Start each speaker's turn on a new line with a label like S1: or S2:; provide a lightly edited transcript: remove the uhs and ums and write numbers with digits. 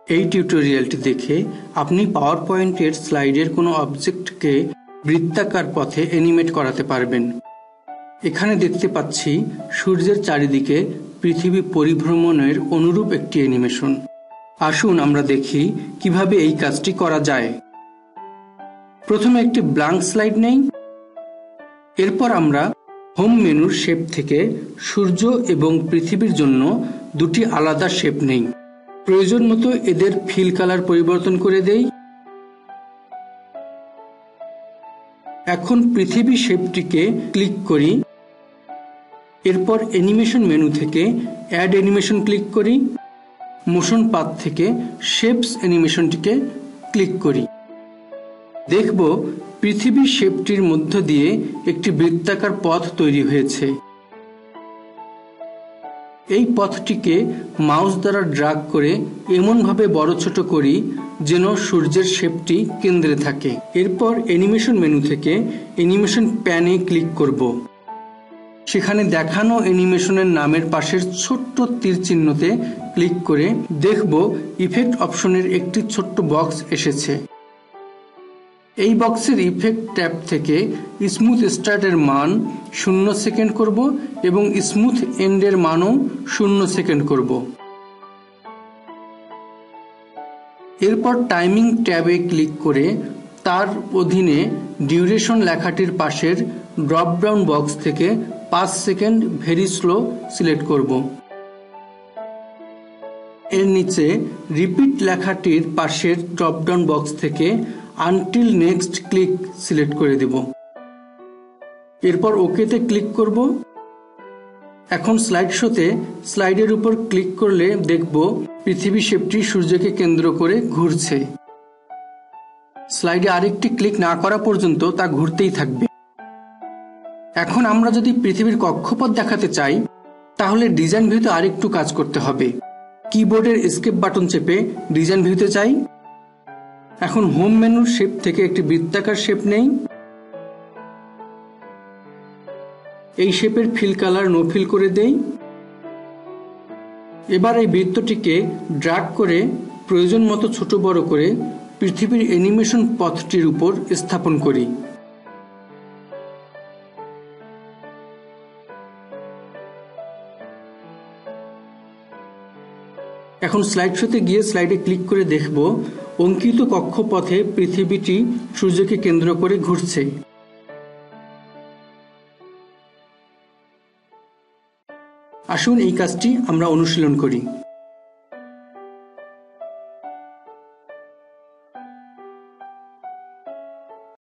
S1: এই টিউটোরিয়ালটি দেখে আপনি পাওয়ার পয়েন্টের স্লাইডের কোনো অবজেক্টকে বৃত্তাকার পথে অ্যানিমেট করাতে পারবেন। এখানে দেখতে পাচ্ছি সূর্যের চারিদিকে পৃথিবী পরিভ্রমণের অনুরূপ একটি অ্যানিমেশন। আসুন আমরা দেখি কিভাবে এই কাজটি করা যায়। প্রথমে একটি ব্ল্যাঙ্ক স্লাইড নেই। এরপর আমরা হোম মেনুর শেপ থেকে সূর্য এবং পৃথিবীর জন্য দুটি আলাদা শেপ নেই। প্রয়োজন মতো এদের ফিল কালার পরিবর্তন করে দেই। এখন পৃথিবী শেপটিকে ক্লিক করি। এরপর অ্যানিমেশন মেনু থেকে অ্যাড অ্যানিমেশন ক্লিক করি। মোশন পাথ থেকে শেপস অ্যানিমেশনটিকে ক্লিক করি। দেখব পৃথিবী শেপটির মধ্য দিয়ে একটি বৃত্তাকার পথ তৈরি হয়েছে। এই পথটিকে মাউস দ্বারা ড্র্যাগ করে এমনভাবে বড় ছোট করি যেন সূর্যের শেপটি কেন্দ্রে থাকে। এরপর অ্যানিমেশন মেনু থেকে অ্যানিমেশন প্যানে ক্লিক করব। সেখানে দেখানো অ্যানিমেশনের নামের পাশের ছোট্ট তীর চিহ্নতে ক্লিক করে দেখব ইফেক্ট অপশনের একটি ছোট্ট বক্স এসেছে। এই বক্সের ইফেক্ট ট্যাব থেকে স্মুথ স্টার্টের মান 0 সেকেন্ড করব এবং স্মুথ এন্ডের মানও 0 সেকেন্ড করব। এরপর টাইমিং ট্যাবে ক্লিক করে তার অধীনে ডিউরেশন লেখাটির পাশের ড্রপ ডাউন বক্স থেকে 5 সেকেন্ড ভেরি স্লো সিলেক্ট করব। এর নিচে রিপিট লেখাটির পাশের ড্রপ ডাউন বক্স থেকে আনটিল নেক্সট ক্লিক সিলেক্ট করে দেব। এরপর ওকেতে ক্লিক করব। এখন স্লাইড শোতে স্লাইডের উপর ক্লিক করলে দেখব পৃথিবী শেপটি সূর্যকে কেন্দ্র করে ঘুরছে। স্লাইডে আরেকটি ক্লিক না করা পর্যন্ত তা ঘুরতেই থাকবে। এখন আমরা যদি পৃথিবীর কক্ষপথ দেখাতে চাই তাহলে ডিজাইন ভিউতে আরেকটু কাজ করতে হবে। কিবোর্ডের এস্কেপ বাটন চেপে ডিজাইন ভিউতে যাই। এখন হোম মেনুর শেপ থেকে একটি বৃত্তাকার শেপ নেই। এই শেপের ফিল কালার নো ফিল করে দেই। এবার এই বৃত্তটিকে ড্র্যাগ করে প্রয়োজন মতো ছোট বড় করে পৃথিবীর অ্যানিমেশন পথটির উপর স্থাপন করি। এখন স্লাইড শোতে গিয়ে স্লাইডে ক্লিক করে দেখব অঙ্কিত কক্ষপথে পৃথিবীটি সূর্যকে কেন্দ্র করে ঘুরছে। আসুন এই কাজটি আমরা অনুশীলন করি।